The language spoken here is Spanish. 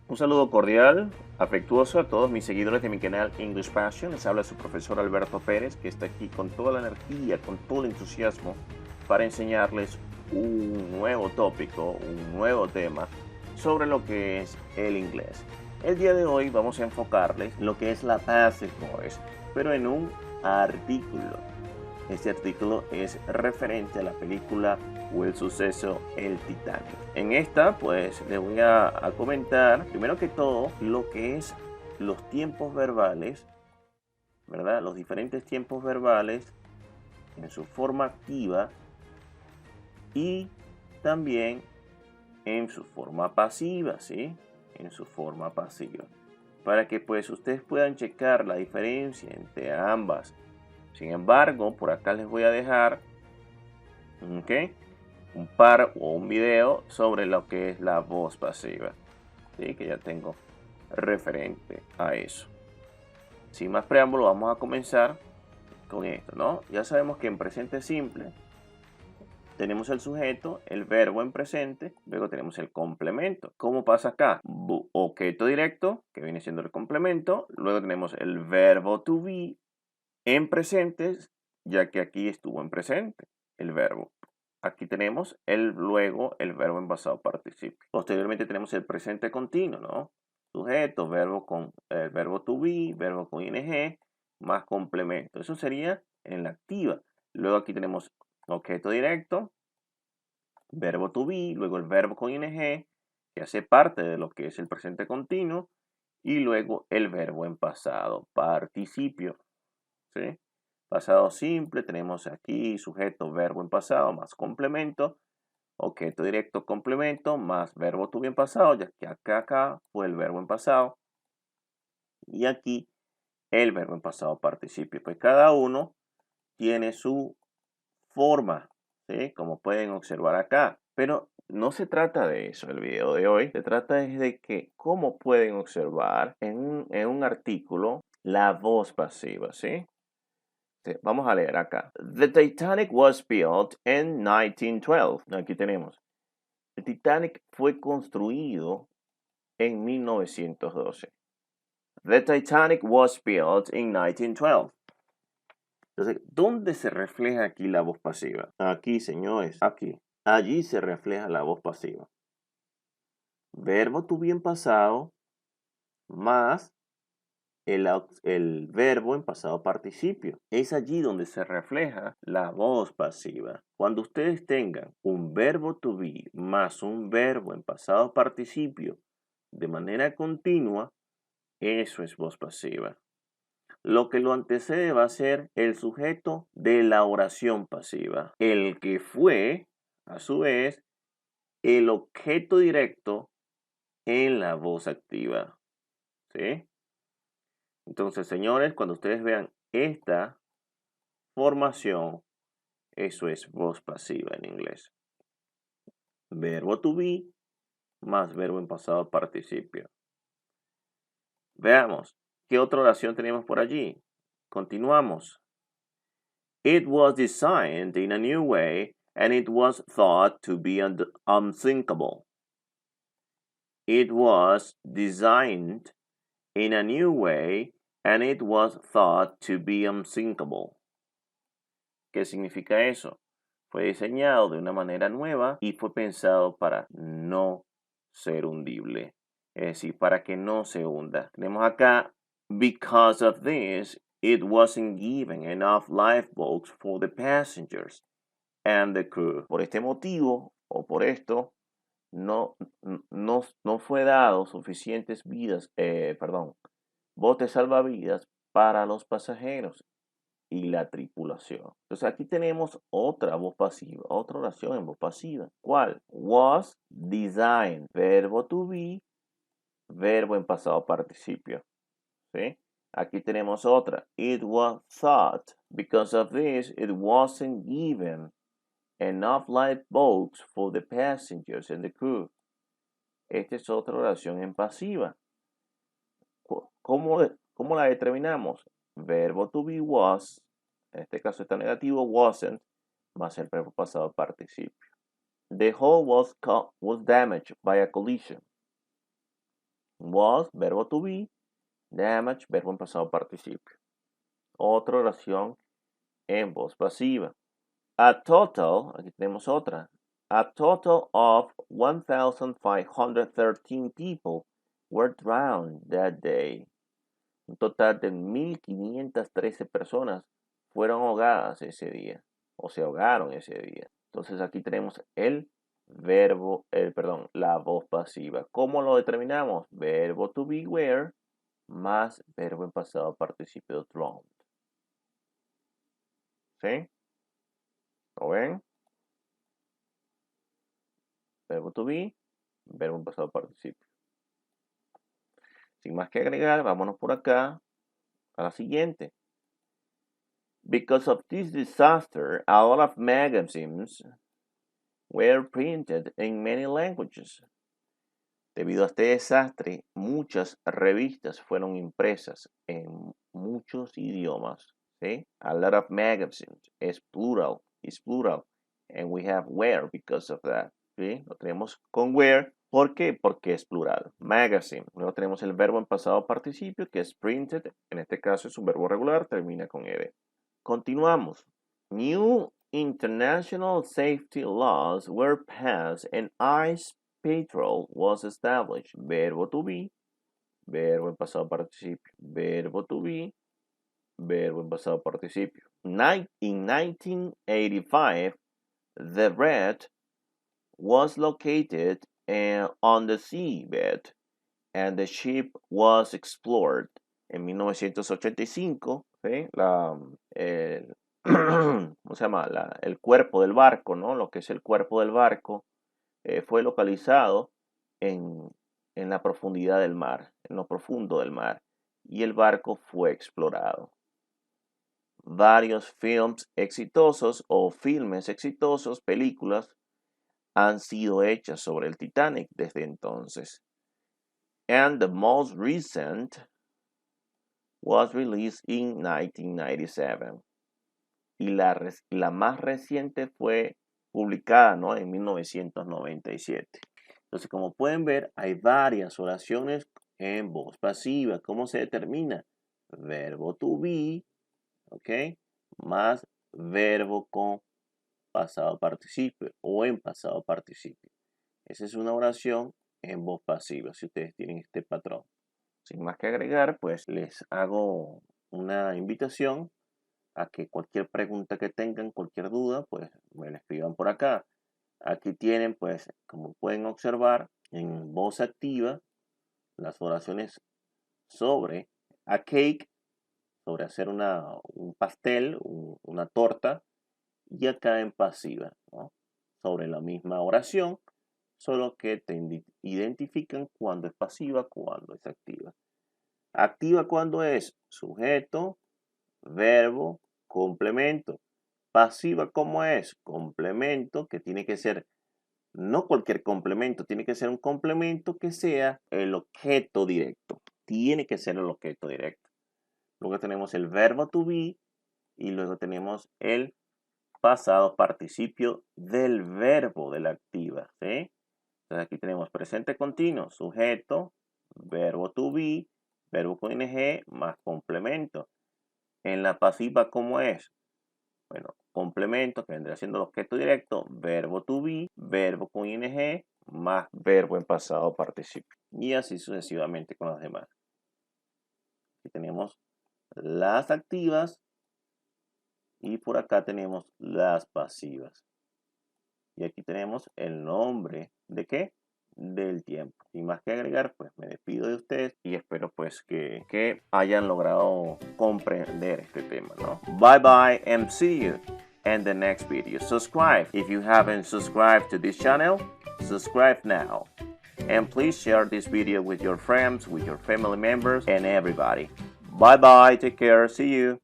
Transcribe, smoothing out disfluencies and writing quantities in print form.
Un saludo cordial, afectuoso a todos mis seguidores de mi canal English Passion. Les habla su profesor Alberto Pérez, que está aquí con toda la energía, con todo el entusiasmo para enseñarles un nuevo tópico, un nuevo tema sobre lo que es el inglés. El día de hoy vamos a enfocarles lo que es la passive voice, pero en un artículo. Este artículo es referente a la película o el suceso El Titanic. En esta, pues, les voy a comentar, primero que todo, lo que es los tiempos verbales, ¿verdad? Los diferentes tiempos verbales en su forma activa y también en su forma pasiva, ¿sí? En su forma pasiva. Para que, pues, ustedes puedan checar la diferencia entre ambas. Sin embargo, por acá les voy a dejar, ¿ok?, un par o un video sobre lo que es la voz pasiva, ¿sí? Que ya tengo referente a eso. Sin más preámbulo, vamos a comenzar con esto, ¿no? Ya sabemos que en presente simple tenemos el sujeto, el verbo en presente, luego tenemos el complemento. ¿Cómo pasa acá? Objeto directo, que viene siendo el complemento, luego tenemos el verbo to be en presentes, ya que aquí estuvo en presente el verbo. Aquí tenemos luego el verbo en pasado participio. Posteriormente tenemos el presente continuo, ¿no? Sujeto, verbo con el verbo to be, verbo con ing, más complemento. Eso sería en la activa. Luego aquí tenemos objeto directo, verbo to be, luego el verbo con ing, que hace parte de lo que es el presente continuo, y luego el verbo en pasado participio, ¿sí? Pasado simple, tenemos aquí sujeto, verbo en pasado, más complemento, objeto directo, complemento, más verbo to be en pasado, ya que acá fue el verbo en pasado, y aquí el verbo en pasado participio. Pues cada uno tiene su forma, ¿sí? Como pueden observar acá. Pero no se trata de eso el video de hoy, se trata es de que cómo pueden observar en un artículo la voz pasiva, ¿sí? Vamos a leer acá. The Titanic was built in 1912. Aquí tenemos. El Titanic fue construido en 1912. The Titanic was built in 1912. Entonces, ¿dónde se refleja aquí la voz pasiva? Aquí, señores, aquí. Allí se refleja la voz pasiva. Verbo to be en pasado más el verbo en pasado participio. Es allí donde se refleja la voz pasiva. Cuando ustedes tengan un verbo to be más un verbo en pasado participio de manera continua, eso es voz pasiva. Lo que lo antecede va a ser el sujeto de la oración pasiva, el que fue, a su vez, el objeto directo en la voz activa. ¿Sí? Entonces, señores, cuando ustedes vean esta formación, eso es voz pasiva en inglés. Verbo to be más verbo en pasado participio. Veamos, ¿qué otra oración tenemos por allí? Continuamos. It was designed in a new way and it was thought to be unthinkable. It was designed in a new way and it was thought to be unthinkable. ¿Qué significa eso? Fue diseñado de una manera nueva y fue pensado para no ser hundible. Es decir, para que no se hunda. Tenemos acá, because of this, it wasn't given enough lifeboats for the passengers and the crew. Por este motivo, o por esto, no fue dado suficientes botes salvavidas para los pasajeros y la tripulación. Entonces aquí tenemos otra voz pasiva, otra oración en voz pasiva. ¿Cuál? Was designed, verbo to be, verbo en pasado participio. ¿Sí? Aquí tenemos otra. It was thought. Because of this, it wasn't given enough lifeboats for the passengers and the crew. Esta es otra oración en pasiva. ¿Cómo la determinamos? Verbo to be was, en este caso está negativo, wasn't, más el verbo pasado participio. The hull was damaged by a collision. Was, verbo to be. Damage, verbo en pasado participio. Otra oración en voz pasiva. A total, aquí tenemos otra. A total of 1,513 people were drowned that day. Un total de 1,513 personas fueron ahogadas ese día, o se ahogaron ese día. Entonces aquí tenemos el verbo, la voz pasiva. ¿Cómo lo determinamos? Verbo to be were más verbo en pasado participio drowned. ¿Sí? ¿Lo ven? Verbo to be, verbo en pasado participio. Sin más que agregar, vámonos por acá a la siguiente. Because of this disaster, a lot of magazines were printed in many languages. Debido a este desastre, muchas revistas fueron impresas en muchos idiomas. ¿Sí? A lot of magazines is plural, and we have were because of that. ¿Sí? Lo tenemos con were. ¿Por qué? Porque es plural. Magazine. Luego tenemos el verbo en pasado participio que es printed. En este caso es un verbo regular, termina con ed. Continuamos. New international safety laws were passed and ICE patrol was established. Verbo to be, verbo en pasado participio. Verbo to be, verbo en pasado participio. In 1985, the Red was located on the seabed and the ship was explored. En 1985, ¿sí? ¿Cómo se llama? El cuerpo del barco, ¿no? Lo que es el cuerpo del barco fue localizado en la profundidad del mar, en lo profundo del mar, y el barco fue explorado. Varios films exitosos o filmes exitosos, películas, han sido hechas sobre el Titanic desde entonces. And the most recent was released in 1997. Y la más reciente fue publicada, ¿no? En 1997. Entonces, como pueden ver, hay varias oraciones en voz pasiva. ¿Cómo se determina? Verbo to be, ¿ok? Más verbo con pasado participio o en pasado participio. Esa es una oración en voz pasiva, si ustedes tienen este patrón. Sin más que agregar, pues les hago una invitación a que cualquier pregunta que tengan, cualquier duda, pues me la escriban por acá. Aquí tienen, pues, como pueden observar, en voz activa, las oraciones sobre a cake, sobre hacer un pastel, una torta, y acá en pasiva, ¿no? Sobre la misma oración, solo que te identifican cuando es pasiva, cuando es activa. Activa cuando es sujeto, verbo, complemento. Pasiva como es complemento, que tiene que ser no cualquier complemento, tiene que ser un complemento que sea el objeto directo. Tiene que ser el objeto directo. Luego tenemos el verbo to be y luego tenemos el pasado participio del verbo de la activa. ¿Sí? Entonces aquí tenemos presente continuo, sujeto, verbo to be, verbo con ing más complemento. En la pasiva, ¿cómo es? Bueno, complemento que vendría siendo el objeto directo, verbo to be, verbo con ing más verbo en pasado participio. Y así sucesivamente con las demás. Aquí tenemos las activas y por acá tenemos las pasivas. Y aquí tenemos el nombre de ¿qué? Del tiempo. Sin más que agregar, pues me despido de ustedes y espero pues que hayan logrado comprender este tema, ¿no? Bye bye and see you in the next video. Subscribe if you haven't subscribed to this channel. Subscribe now. And please share this video with your friends, with your family members, and everybody. Bye bye, take care, see you.